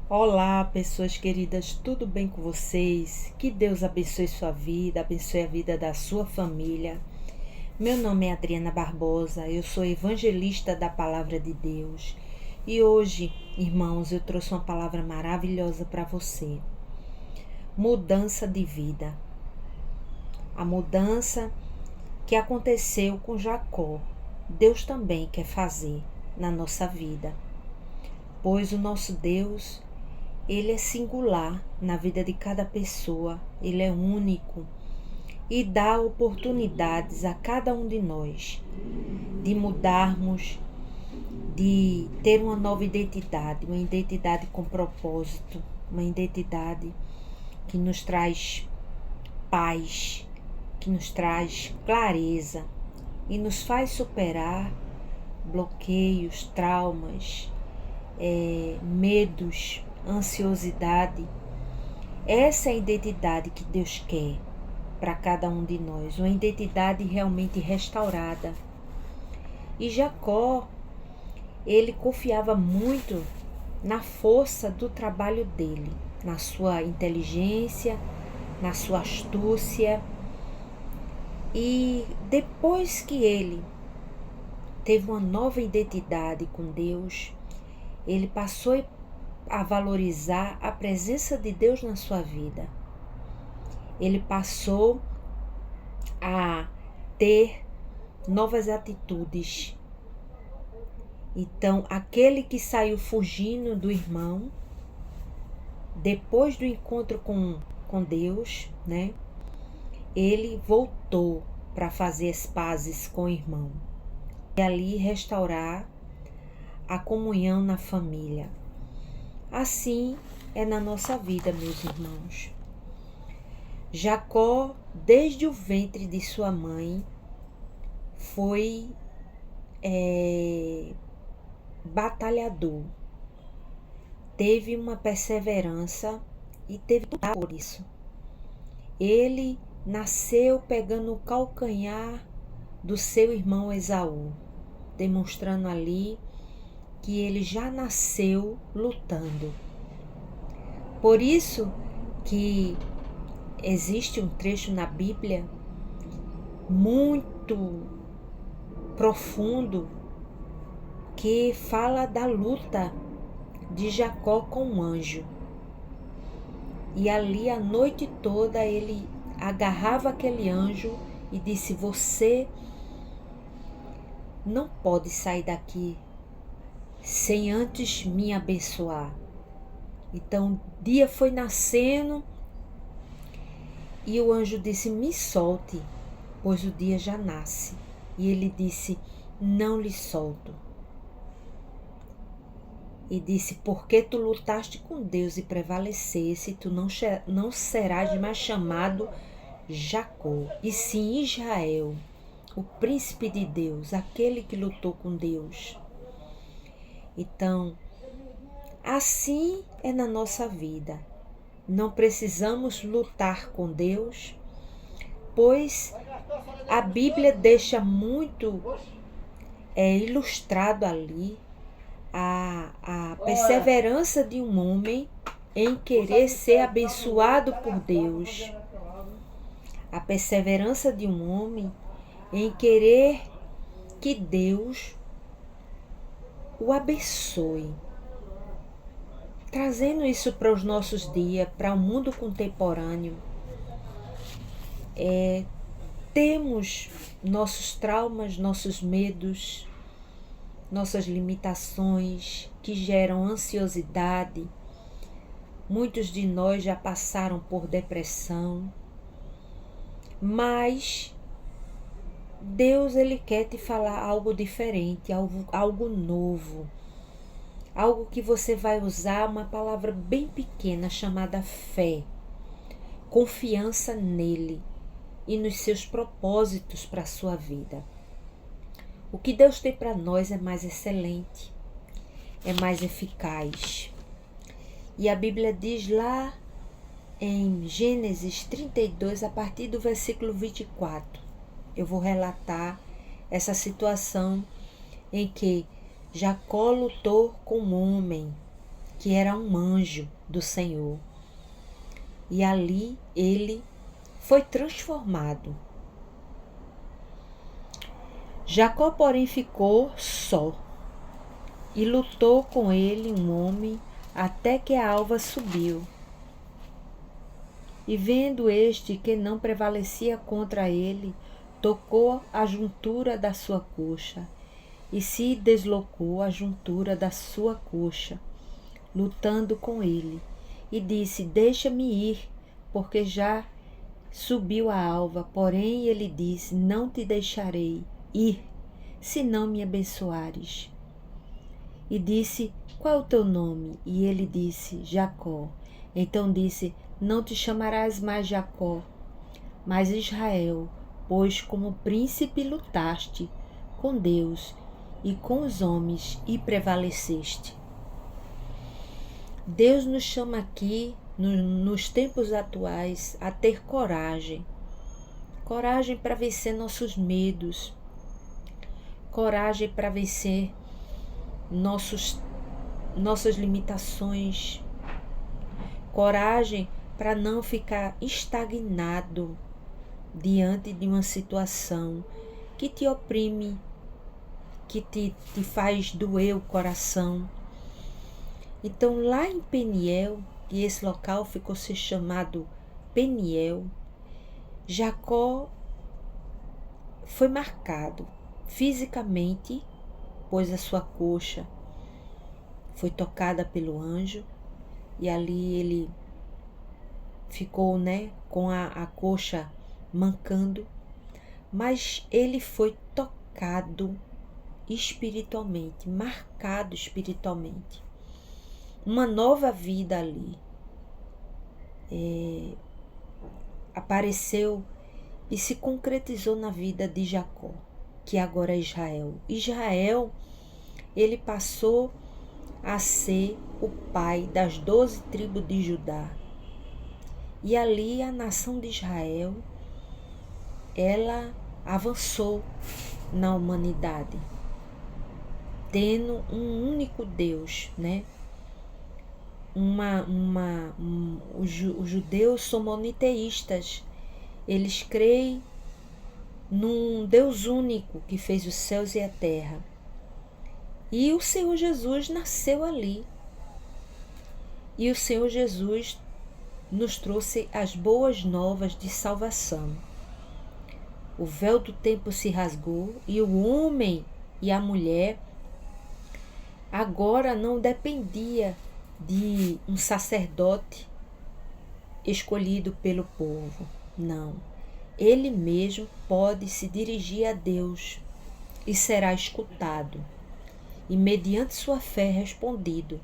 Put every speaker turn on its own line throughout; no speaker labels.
Olá, pessoas queridas, tudo bem com vocês? Que Deus abençoe sua vida, abençoe a vida da sua família. Meu nome é Adriana Barbosa, eu sou evangelista da Palavra de Deus. E hoje, irmãos, eu trouxe uma palavra maravilhosa para você. Mudança de vida. A mudança que aconteceu com Jacó, Deus também quer fazer na nossa vida. Pois o nosso Deus, Ele é singular na vida de cada pessoa, Ele é único e dá oportunidades a cada um de nós de mudarmos, de ter uma nova identidade, uma identidade com propósito, uma identidade que nos traz paz, que nos traz clareza e nos faz superar bloqueios, traumas, medos, ansiosidade. Essa é a identidade que Deus quer para cada um de nós, uma identidade realmente restaurada. E Jacó, ele confiava muito na força do trabalho dele, na sua inteligência, na sua astúcia. E depois que ele teve uma nova identidade com Deus, ele passou a valorizar a presença de Deus na sua vida. Ele passou a ter novas atitudes. Então, aquele que saiu fugindo do irmão, depois do encontro com Deus, né? Ele voltou para fazer as pazes com o irmão. E ali restaurar a comunhão na família. Assim é na nossa vida, meus irmãos. Jacó, desde o ventre de sua mãe, foi batalhador. Teve uma perseverança e teve que lutar por isso. Ele nasceu pegando o calcanhar do seu irmão Esaú, demonstrando ali que ele já nasceu lutando. Por isso que existe um trecho na Bíblia muito profundo que fala da luta de Jacó com o anjo. E ali a noite toda ele agarrava aquele anjo e disse: "Você não pode sair daqui sem antes me abençoar." Então o dia foi nascendo e o anjo disse: "Me solte, pois o dia já nasce." E ele disse: "Não lhe solto." E disse: "Porque tu lutaste com Deus e prevalecesse, tu não serás mais chamado Jacó, e sim Israel, o príncipe de Deus, aquele que lutou com Deus." Então, assim é na nossa vida. Não precisamos lutar com Deus, pois a Bíblia deixa muito ilustrado ali a perseverança de um homem em querer ser abençoado por Deus. A perseverança de um homem em querer que Deus o abençoe. Trazendo isso para os nossos dias, para o mundo contemporâneo, temos nossos traumas, nossos medos, nossas limitações que geram ansiosidade. Muitos de nós já passaram por depressão, mas Deus, Ele quer te falar algo diferente, algo novo, algo que você vai usar uma palavra bem pequena chamada fé, confiança nele e nos seus propósitos para a sua vida. O que Deus tem para nós é mais excelente, é mais eficaz. E a Bíblia diz lá em Gênesis 32, a partir do versículo 24, eu vou relatar essa situação em que Jacó lutou com um homem que era um anjo do Senhor. E ali ele foi transformado. Jacó, porém, ficou só e lutou com ele um homem até que a alva subiu. E vendo este que não prevalecia contra ele, tocou a juntura da sua coxa e se deslocou a juntura da sua coxa, lutando com ele, e disse: deixa-me ir, porque já subiu a alva. Porém ele disse: não te deixarei ir, se não me abençoares. E disse: qual é o teu nome? E ele disse: Jacó. Então disse: não te chamarás mais Jacó, mas Israel, pois como príncipe lutaste com Deus e com os homens e prevaleceste. Deus nos chama aqui, nos tempos atuais, a ter coragem. Coragem para vencer nossos medos. Coragem para vencer nossas limitações. Coragem para não ficar estagnado diante de uma situação que te oprime, que te faz doer o coração. Então, lá em Peniel, e esse local ficou se chamado Peniel, Jacó foi marcado fisicamente, pois a sua coxa foi tocada pelo anjo, e ali ele ficou, com a coxa mancando, mas ele foi tocado espiritualmente, marcado espiritualmente. Uma nova vida ali apareceu e se concretizou na vida de Jacó, que agora é Israel. Israel, ele passou a ser o pai das 12 tribos de Judá. E ali a nação de Israel, ela avançou na humanidade, tendo um único Deus, Os judeus são moniteístas. Eles creem num Deus único que fez os céus e a terra. E o Senhor Jesus nasceu ali. E o Senhor Jesus nos trouxe as boas novas de salvação. O véu do tempo se rasgou e o homem e a mulher agora não dependia de um sacerdote escolhido pelo povo. Não. Ele mesmo pode se dirigir a Deus e será escutado. E mediante sua fé respondido.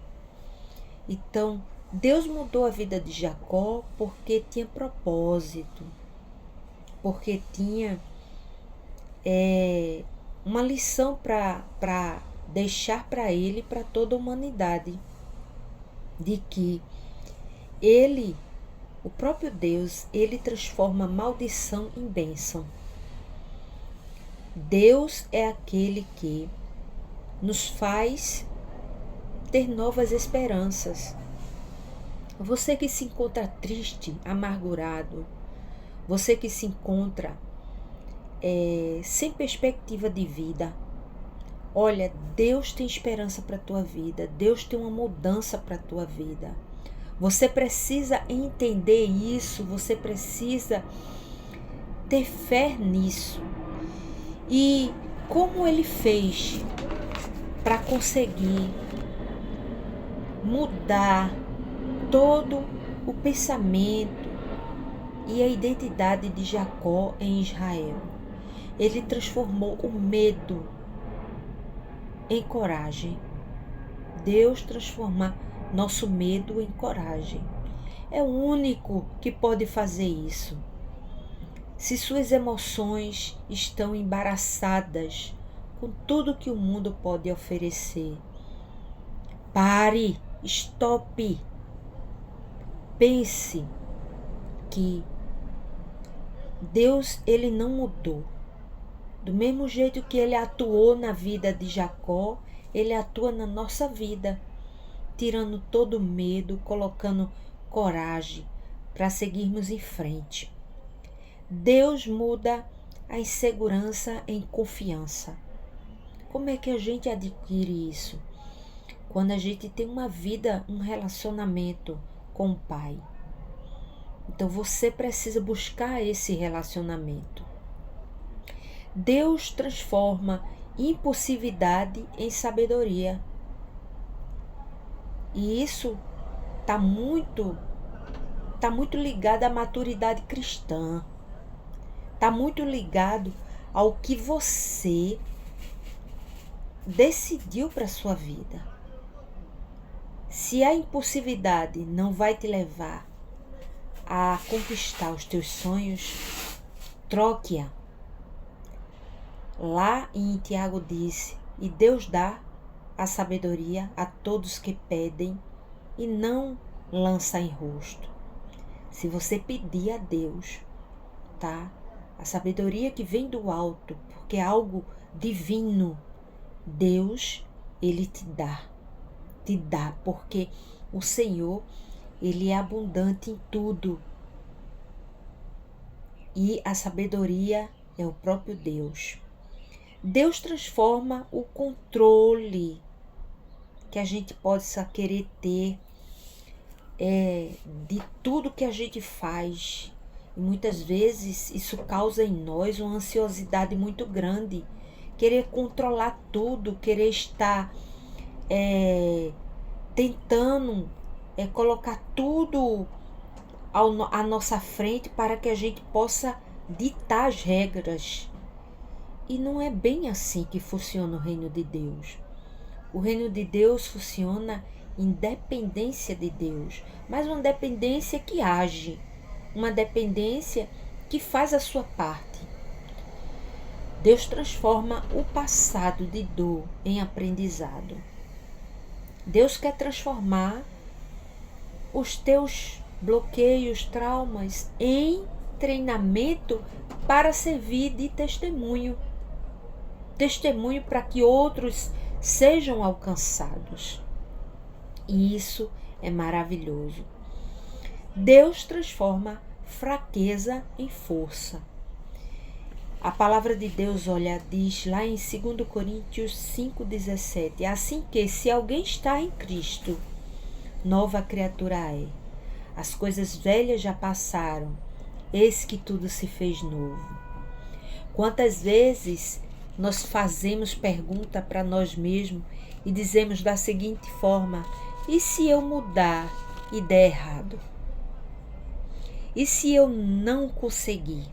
Então, Deus mudou a vida de Jacó porque tinha propósito. Porque tinha uma lição para deixar para ele e para toda a humanidade. De que ele, o próprio Deus, ele transforma maldição em bênção. Deus é aquele que nos faz ter novas esperanças. Você que se encontra triste, amargurado, você que se encontra sem perspectiva de vida, olha, Deus tem esperança para a tua vida. Deus tem uma mudança para a tua vida. Você precisa entender isso. Você precisa ter fé nisso. E como ele fez para conseguir mudar todo o pensamento e a identidade de Jacó em Israel? Ele transformou o medo em coragem. Deus transformar nosso medo em coragem. É o único que pode fazer isso. Se suas emoções estão embaraçadas com tudo que o mundo pode oferecer, pare, stop. Pense que Deus, ele não mudou. Do mesmo jeito que ele atuou na vida de Jacó, ele atua na nossa vida. tirando todo o medo, colocando coragem para seguirmos em frente. Deus muda a insegurança em confiança. Como é que a gente adquire isso? Quando a gente tem uma vida, um relacionamento com o Pai. Então você precisa buscar esse relacionamento. Deus transforma impulsividade em sabedoria. E isso está muito ligado à maturidade cristã. Está muito ligado ao que você decidiu para a sua vida. Se a impulsividade não vai te levar a conquistar os teus sonhos, troque-a. Lá em Tiago disse, e Deus dá a sabedoria a todos que pedem e não lança em rosto. Se você pedir a Deus, tá? A sabedoria que vem do alto, porque é algo divino, Deus, Ele te dá, porque o Senhor, Ele é abundante em tudo. E a sabedoria é o próprio Deus. Deus transforma o controle que a gente possa querer ter de tudo que a gente faz. E muitas vezes isso causa em nós uma ansiosidade muito grande. Querer controlar tudo, querer estar tentando colocar tudo à nossa frente para que a gente possa ditar as regras. E não é bem assim que funciona o reino de Deus. O reino de Deus funciona em dependência de Deus, mas uma dependência que age, uma dependência que faz a sua parte. Deus transforma o passado de dor em aprendizado. Deus quer transformar os teus bloqueios, traumas em treinamento para servir de testemunho. Testemunho para que outros sejam alcançados. E isso é maravilhoso. Deus transforma fraqueza em força. A palavra de Deus, diz lá em 2 Coríntios 5,17. Assim que, se alguém está em Cristo, nova criatura é. As coisas velhas já passaram, eis que tudo se fez novo. Quantas vezes nós fazemos pergunta para nós mesmos e dizemos da seguinte forma: e se eu mudar e der errado? E se eu não conseguir?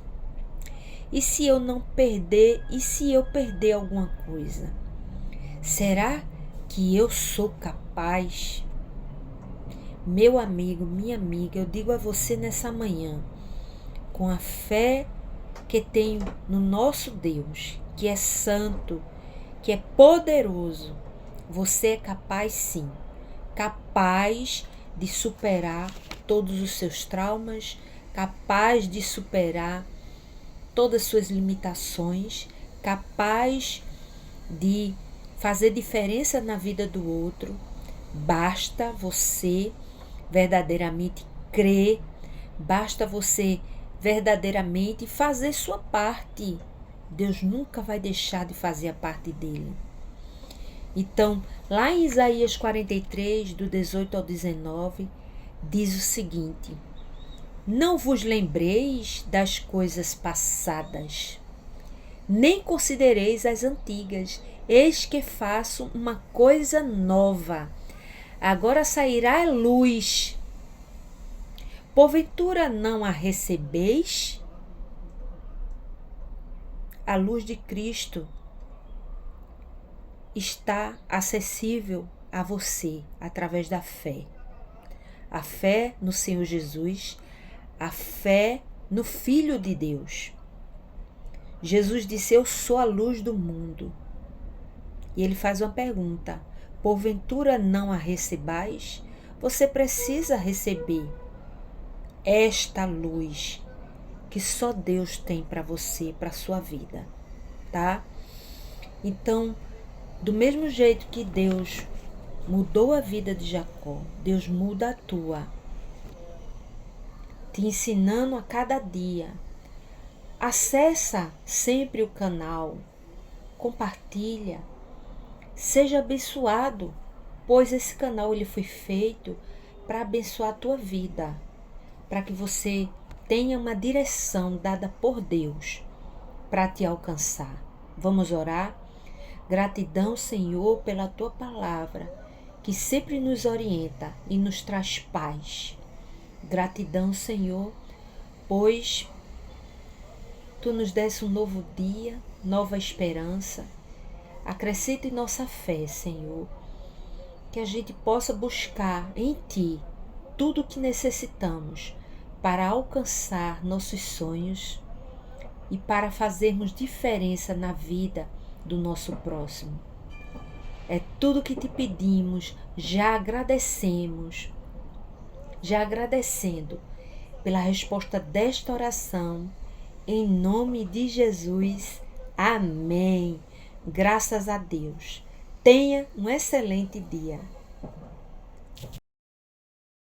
E se eu não perder? E se eu perder alguma coisa? Será que eu sou capaz? Meu amigo, minha amiga, eu digo a você nessa manhã, com a fé que tenho no nosso Deus, que é santo, que é poderoso, você é capaz sim, capaz de superar todos os seus traumas, capaz de superar todas as suas limitações, capaz de fazer diferença na vida do outro. Basta você verdadeiramente crer, basta você verdadeiramente fazer sua parte. Deus nunca vai deixar de fazer a parte dele. Então, lá em Isaías 43, do 18 ao 19, diz o seguinte: não vos lembreis das coisas passadas, nem considereis as antigas. Eis que faço uma coisa nova. Agora sairá a luz. Porventura não a recebeis? A luz de Cristo está acessível a você através da fé. A fé no Senhor Jesus, a fé no Filho de Deus. Jesus disse: eu sou a luz do mundo. E ele faz uma pergunta: porventura não a recebais? Você precisa receber esta luz que só Deus tem para você, para a sua vida, tá? Então, do mesmo jeito que Deus Mudou a vida de Jacó, Deus muda a tua, te ensinando a cada dia. Acessa sempre o canal, compartilha, seja abençoado, pois esse canal ele foi feito para abençoar a tua vida, para que você tenha uma direção dada por Deus para te alcançar. Vamos orar? Gratidão, Senhor, pela tua palavra, que sempre nos orienta e nos traz paz. Gratidão, Senhor, pois tu nos deste um novo dia, nova esperança. Acrescenta em nossa fé, Senhor, que a gente possa buscar em Ti tudo o que necessitamos para alcançar nossos sonhos e para fazermos diferença na vida do nosso próximo. É tudo que te pedimos, já agradecendo pela resposta desta oração, em nome de Jesus. Amém. Graças a Deus. Tenha um excelente dia.